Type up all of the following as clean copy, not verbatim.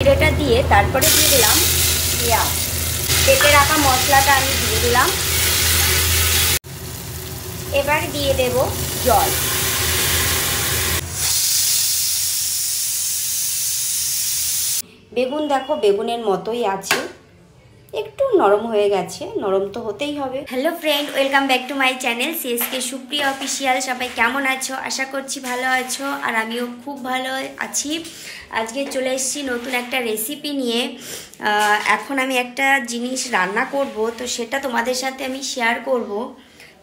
জিরেটা দিয়ে তারপরে দিয়ে দিলাম পেঁয়াজ। বেটে রাখা মশলাটা আমি দিয়ে দিলাম। এবার দিয়ে দেব জল। বেগুন দেখো বেগুনের মতোই আছে, একটু নরম হয়ে গেছে, নরম তো হতেই হবে। Hello friend, welcome back to my channel CSK Supriya official. সবাই কেমন আছো? আশা করছি ভালো আছো, আর আমিও খুব ভালো আছি। আজকে চলে এসেছি নতুন একটা রেসিপি নিয়ে। এখন আমি একটা জিনিস রান্না করব, তো সেটা তোমাদের সাথে আমি শেয়ার করব।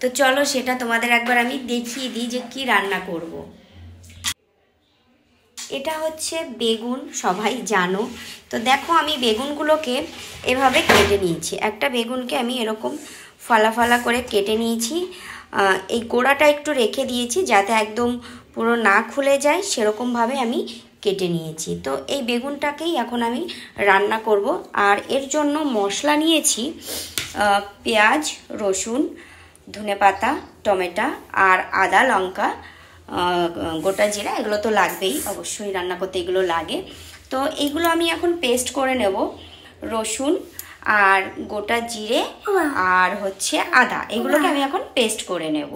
তো চলো সেটা তোমাদের একবার আমি দেখিয়ে দিই যে কি রান্না করব। এটা হচ্ছে বেগুন, সবাই জানো। তো দেখো আমি বেগুনগুলোকে এভাবে কেটে নিয়েছি। একটা বেগুনকে আমি এরকম ফালা ফালা করে কেটে নিয়েছি। এই গোড়াটা একটু রেখে দিয়েছি যাতে একদম পুরো না খুলে যায়, সেরকমভাবে আমি কেটে নিয়েছি। তো এই বেগুনটাকেই এখন আমি রান্না করব। আর এর জন্য মশলা নিয়েছি পেঁয়াজ, রসুন, ধনেপাতা, টমেটো আর আদা, লঙ্কা, গোটা জিরা, এগুলো তো লাগবেই, অবশ্যই রান্না করতে এগুলো লাগে। তো এইগুলো আমি এখন পেস্ট করে নেব। রসুন আর গোটা জিরে আর হচ্ছে আদা, এগুলোকে আমি এখন পেস্ট করে নেব।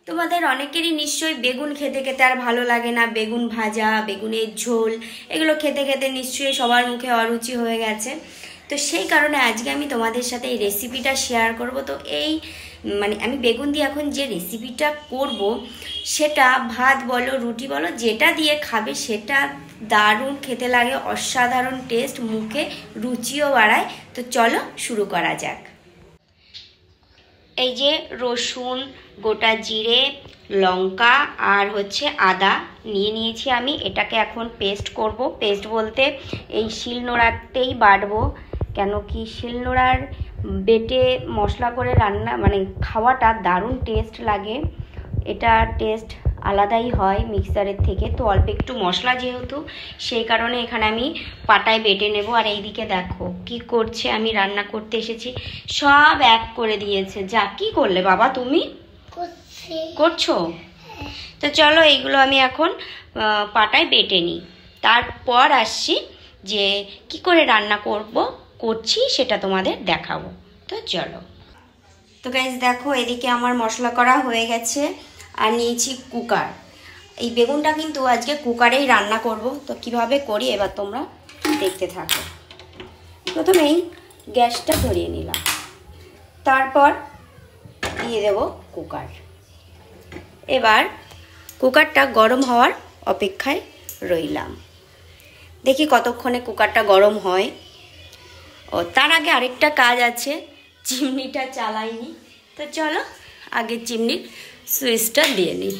তোমাদের অনেকেরই নিশ্চয়ই বেগুন খেতে খেতে আর ভালো লাগে না। বেগুন ভাজা, বেগুনের ঝোল, এগুলো খেতে খেতে নিশ্চয়ই সবার মুখে অরুচি হয়ে গেছে। তো সেই কারণে আজকে আমি তোমাদের সাথে এই রেসিপিটা শেয়ার করব। তো এই আমি বেগুন দিয়ে এখন যে রেসিপিটা করব, সেটা ভাত বলো, রুটি বলো, যেটা দিয়ে খাবে সেটা দারুণ খেতে লাগে, অসাধারণ টেস্ট, মুখে রুচিও বাড়ায়। তো চলো শুরু করা যাক। এই যে রসুন, গোটা জিরে, লঙ্কা আর হচ্ছে আদা নিয়ে নিয়েছি আমি। এটাকে এখন পেস্ট করব। পেস্ট বলতে এই শিলনোড়াতেই বাটবো, কেন কি শিলনোড়ার বেটে মশলা করে রান্না খাওয়াটা দারুণ টেস্ট লাগে। এটা টেস্ট আলাদাই হয় মিক্সারের থেকে। তো অল্প একটু মশলা যেহেতু, সেই কারণে এখানে আমি পাটায় বেটে নেব। আর এইদিকে দেখো কি করছে, আমি রান্না করতে এসেছি, সব এক করে দিয়েছে। যা, কি করলে বাবা তুমি? করছো? তো চলো এইগুলো আমি এখন পাটায় বেটে নিই, তারপর আসছি যে কি করে রান্না করছি সেটা তোমাদের দেখাবো। তো চলো। তো গাইস দেখো এদিকে আমার মশলা করা হয়ে গেছে। আর নিয়েছি কুকার। এই বেগুনটা কিন্তু আজকে কুকারেই রান্না করব। তো কিভাবে করি এবার তোমরা দেখতে থাকো। প্রথমেই গ্যাসটা ধরিয়ে নিলাম, তারপর দিয়ে দেব কুকার। এবার কুকারটা গরম হওয়ার অপেক্ষায় রইলাম। দেখি কতক্ষণে কুকারটা গরম হয়। ও তার আগে আরেকটা কাজ আছে, চিমনিটা চালাইনি। তো চলো আগে চিমনির সুইচটা দিয়ে নিই।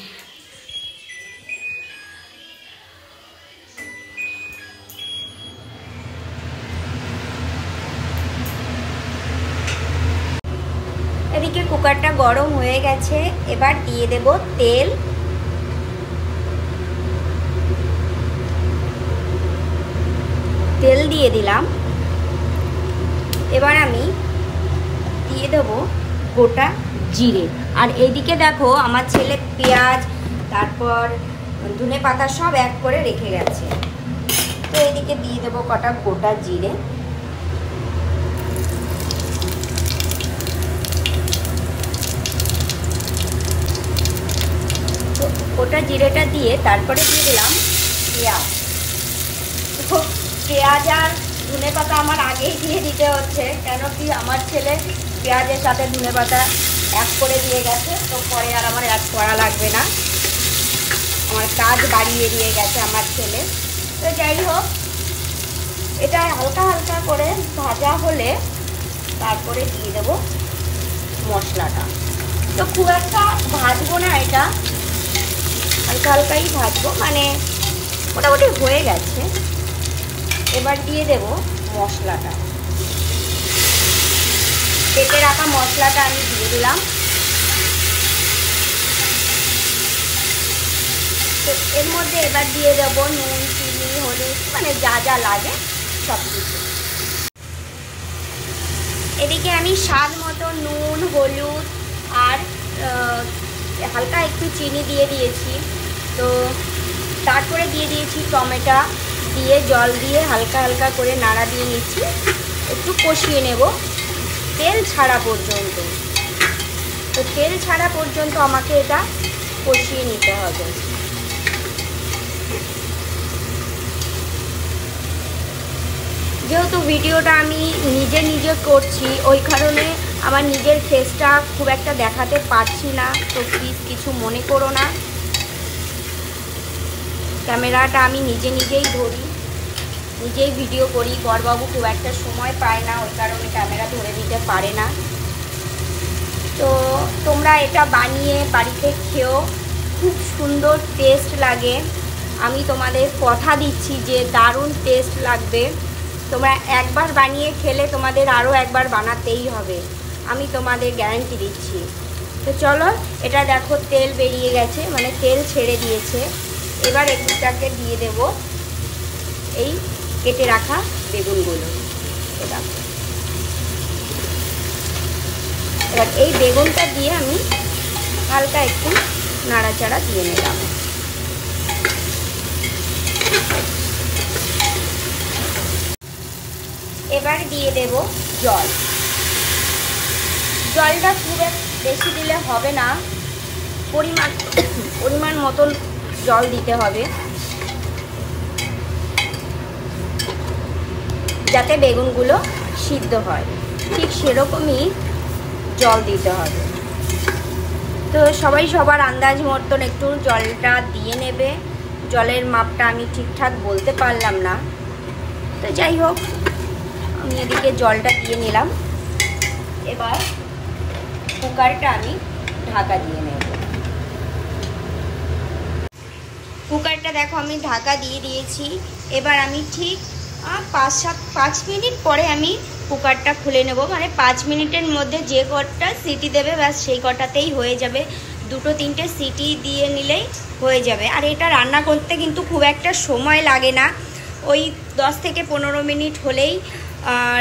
এদিকে কুকারটা গরম হয়ে গেছে। এবার দিয়ে দেব তেল। তেল দিয়ে দিলাম। এবার আমি দিয়ে দেবো গোটা জিরে। আর এইদিকে দেখো আমার ছেলে পেঁয়াজ, তারপর ধনেপাতা সব এক করে রেখে গেছে। তো এইদিকে দিয়ে দেবো কটা গোটা জিরে। তো গোটা জিরেটা দিয়ে তারপরে দিয়ে দিলাম পেঁয়াজ। তো পেঁয়াজ আর ধনেপাতা আমার আগেই দিয়ে দিতে হচ্ছে, কেন কি আমার ছেলে পেঁয়াজের সাথে ধনেপাতা এক করে দিয়ে গেছে। তো পরে আর আমার এক করা লাগবে না, আমার কাজ বাড়িয়ে দিয়ে গেছে আমার ছেলে। তো যাই হোক, এটা হালকা হালকা করে ভাজা হলে তারপরে দিয়ে দেব মশলাটা। তো খুব একটা ভাজবো না, এটা হালকা হালকাই ভাজবো, মোটামুটি হয়ে গেছে। এবার দিয়ে দেব মশলাটা। বেটে রাখা মশলাটা আমি দিয়ে দিলাম। তো এর মধ্যে এবার দিয়ে দেব নুন, চিনি, হলুদ, যা যা লাগে সব কিছু। এদিকে আমি স্বাদ মতো নুন, হলুদ আর হালকা একটু চিনি দিয়ে দিয়েছি। তো তারপরে দিয়ে দিয়েছি টমেটো, দিয়ে জল দিয়ে হালকা হালকা করে নাড়া দিয়ে নিচ্ছি, একটু কষিয়ে নেব তেল ছাড়া পর্যন্ত। তো তেল ছাড়া পর্যন্ত আমাকে এটা কষিয়ে নিতে হবে। যেহেতু ভিডিওটা আমি নিজে করছি, ওই কারণে আমার নিজের ফেসটা খুব একটা দেখাতে পারছি না, তো প্লিজ কিছু মনে করো না। ক্যামেরাটা আমি নিজেই ধরি, নিজেই ভিডিও করি। বরবাবু খুব একটা সময় পায় না, ওই কারণে ক্যামেরা ধরে দিতে পারে না। তো তোমরা এটা বানিয়ে বাড়িতে খেও, খুব সুন্দর টেস্ট লাগে। আমি তোমাদের কথা দিচ্ছি যে দারুণ টেস্ট লাগবে। তোমরা একবার বানিয়ে খেলে তোমাদের আরও একবার বানাতেই হবে, আমি তোমাদের গ্যারান্টি দিচ্ছি। তো চলো, এটা দেখো তেল বেরিয়ে গেছে, মানে তেল ছেড়ে দিয়েছে। এবার এটাকে দিয়ে দেব এই কেটে রাখা বেগুনগুলো। দেখো, এবার এই বেগুনটা দিয়ে আমি হালকা একটু নাড়াচাড়া দিয়ে নিলাম। এবার দিয়ে দেব জল। জলটা খুব বেশি দিলে হবে না, পরিমাণ মতন জল দিতে হবে, যাতে বেগুনগুলো সিদ্ধ হয়, ঠিক সেরকমই জল দিতে হবে। তো সবাই সবার আন্দাজ মতন একটু জলটা দিয়ে নেবে। জলের মাপটা আমি ঠিকঠাক বলতে পারলাম না, তো যাই হোক আমি এদিকে জলটা দিয়ে নিলাম। এবার কুকারটা আমি ঢাকা দিয়ে নেব। কুকারটা দেখো আমি ঢাকা দিয়ে দিয়েছি। এবার আমি ঠিক 5 মিনিট পরে আমি কুকারটা খুলে নেব, মানে 5 মিনিটের মধ্যে যে কটা সিটি দেবে ব্যাস সেই কটাতেই হয়ে যাবে। 2-3টে সিটি দিয়ে নিলেই হয়ে যাবে। আর এটা রান্না করতে কিন্তু খুব একটা সময় লাগে না, ওই 10 থেকে 15 মিনিট হলেই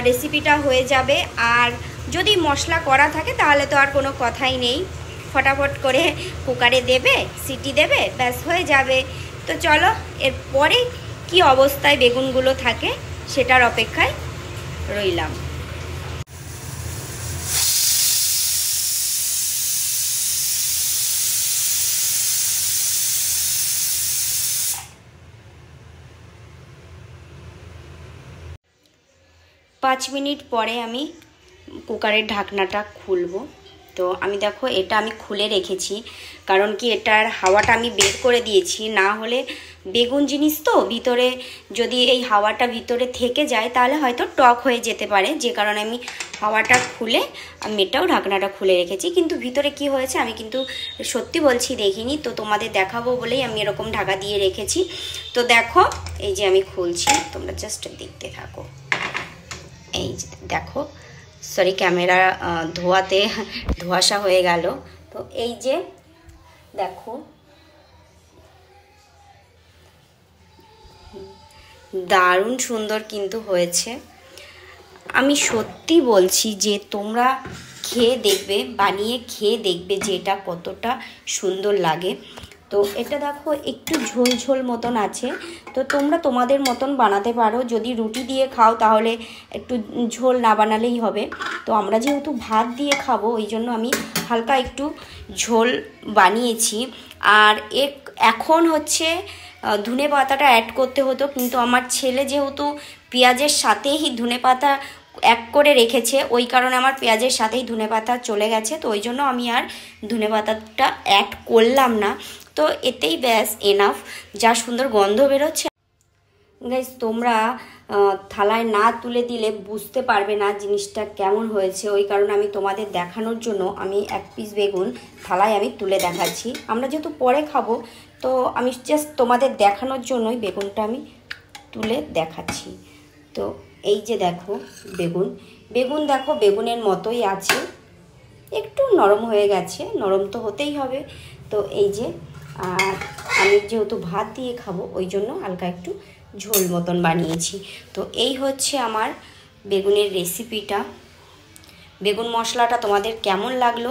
রেসিপিটা হয়ে যাবে। আর যদি মশলা করা থাকে তাহলে তো আর কোনো কথাই নেই, ফটাফট করে কুকারে দেবে, সিটি দেবে, ব্যাস হয়ে যাবে। তো চলো এরপরে কি অবস্থায় বেগুনগুলো থাকে সেটার অপেক্ষায় রইলাম। পাঁচ মিনিট পরে আমি কুকারের ঢাকনাটা খুলবো। তো আমি দেখো এটা আমি খুলে রেখেছি, কারণ কি এটার হাওয়াটা আমি বের করে দিয়েছি, না হলে বেগুন জিনিস তো ভিতরে যদি এই হাওয়াটা ভিতরে থেকে যায় তাহলে হয়তো টক হয়ে যেতে পারে, যে কারণে আমি হাওয়াটা খুলে আমি এটাও ঢাকনাটা খুলে রেখেছি। কিন্তু ভিতরে কি হয়েছে আমি কিন্তু সত্যি বলছি দেখিনি, তো তোমাদের দেখাবো বলেই আমি এরকম ঢাকা দিয়ে রেখেছি। তো দেখো এই যে আমি খুলছি, তোমরা জাস্ট দেখতে থাকো। এই যে দেখো, সরি ক্যামেরা ধোয়াতে ধোঁয়াশা হয়ে গেল। তো এই যে দেখো দারুণ সুন্দর কিন্তু হয়েছে। আমি সত্যি বলছি যে তোমরা খেয়ে দেখবে, বানিয়ে খেয়ে দেখবে যে এটা কতটা সুন্দর লাগে। তো এটা দেখো একটু ঝোল ঝোল মতন আছে, তো তোমরা তোমাদের মতন বানাতে পারো। যদি রুটি দিয়ে খাও তাহলে একটু ঝোল না বানালেই হবে। তো আমরা যেহেতু ভাত দিয়ে খাবো ওই জন্য আমি হালকা একটু ঝোল বানিয়েছি। আর এখন হচ্ছে ধনে পাতাটা অ্যাড করতে হতো, কিন্তু আমার ছেলে যেহেতু পেঁয়াজের সাথেই ধনে পাতা এক করে রেখেছে, ওই কারণে আমার পেঁয়াজের সাথেই ধনে পাতা চলে গেছে, তো ওই জন্য আমি আর ধনে পাতাটা অ্যাড করলাম না। তো এতেই ব্যাস এনাফ। যা সুন্দর গন্ধ বেরোচ্ছে গাইস, তোমরা থালায় না তুলে দিলে বুঝতে পারবে না জিনিসটা কেমন হয়েছে। ওই কারণে আমি তোমাদের দেখানোর জন্য আমি এক পিস বেগুন থালায় আমি তুলে দেখাচ্ছি। আমরা যেহেতু পরে খাবো, তো আমি জাস্ট তোমাদের দেখানোর জন্যই বেগুনটা আমি তুলে দেখাচ্ছি। তো এই যে দেখো বেগুন দেখো বেগুনের মতোই আছে, একটু নরম হয়ে গেছে, নরম তো হতেই হবে। তো এই যে আমি যেহেতু ভাত দিয়ে খাবো ওই জন্য হালকা একটু ঝোল মতন বানিয়েছি। তো এই হচ্ছে আমার বেগুনের রেসিপিটা। বেগুন মশলাটা তোমাদের কেমন লাগলো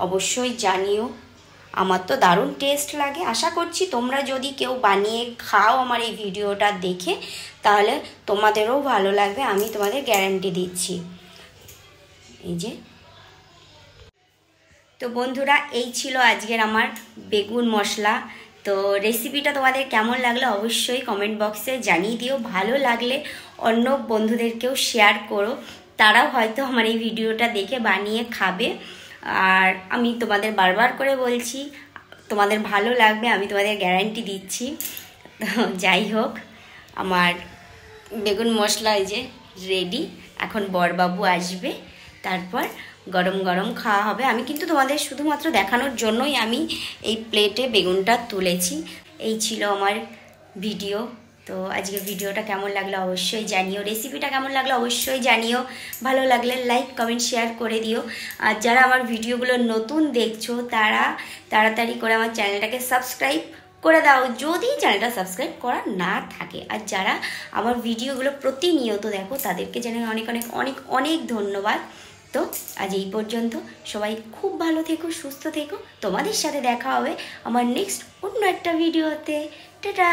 অবশ্যই জানিও। আমার তো দারুণ টেস্ট লাগে। আশা করছি তোমরা যদি কেউ বানিয়ে খাও আমার এই ভিডিওটা দেখে, তাহলে তোমাদেরও ভালো লাগবে, আমি তোমাদের গ্যারান্টি দিচ্ছি। এই যে, তো বন্ধুরা এই ছিল আজকের আমার বেগুন মশলা। তো রেসিপিটা তোমাদের কেমন লাগলো অবশ্যই কমেন্ট বক্সে জানিয়ে দিও। ভালো লাগলে অন্য বন্ধুদেরকেও শেয়ার করো, তারাও হয়তো আমার এই ভিডিওটা দেখে বানিয়ে খাবে। আর আমি তোমাদের বারবার করে বলছি, তোমাদের ভালো লাগবে, আমি তোমাদের গ্যারান্টি দিচ্ছি। যাই হোক, আমার বেগুন মশলা এই যে রেডি। এখন বরবাবু আসবে, তারপর গরম গরম খাওয়া হবে। আমি কিন্তু তোমাদের শুধুমাত্র দেখানোর জন্যই আমি এই প্লেটে বেগুনটা তুলেছি। এই ছিল আমার ভিডিও। তো আজকের ভিডিওটা কেমন লাগলো অবশ্যই জানিও, রেসিপিটা কেমন লাগলো অবশ্যই জানিও। ভালো লাগলে লাইক কমেন্ট শেয়ার করে দিও। আর যারা আমার ভিডিওগুলো নতুন দেখছো তারা তাড়াতাড়ি করে আমার চ্যানেলটাকে সাবস্ক্রাইব করে দাও যদি চ্যানেলটা সাবস্ক্রাইব করা না থাকে। আর যারা আমার ভিডিওগুলো প্রতিনিয়ত দেখো তাদেরকে জানাই অনেক অনেক অনেক অনেক ধন্যবাদ। তো আজ এই পর্যন্ত, সবাই খুব ভালো থেকো, সুস্থ থেকো। তোমাদের সাথে দেখা হবে আমার নেক্সট অন্য একটা ভিডিওতে। টাটা।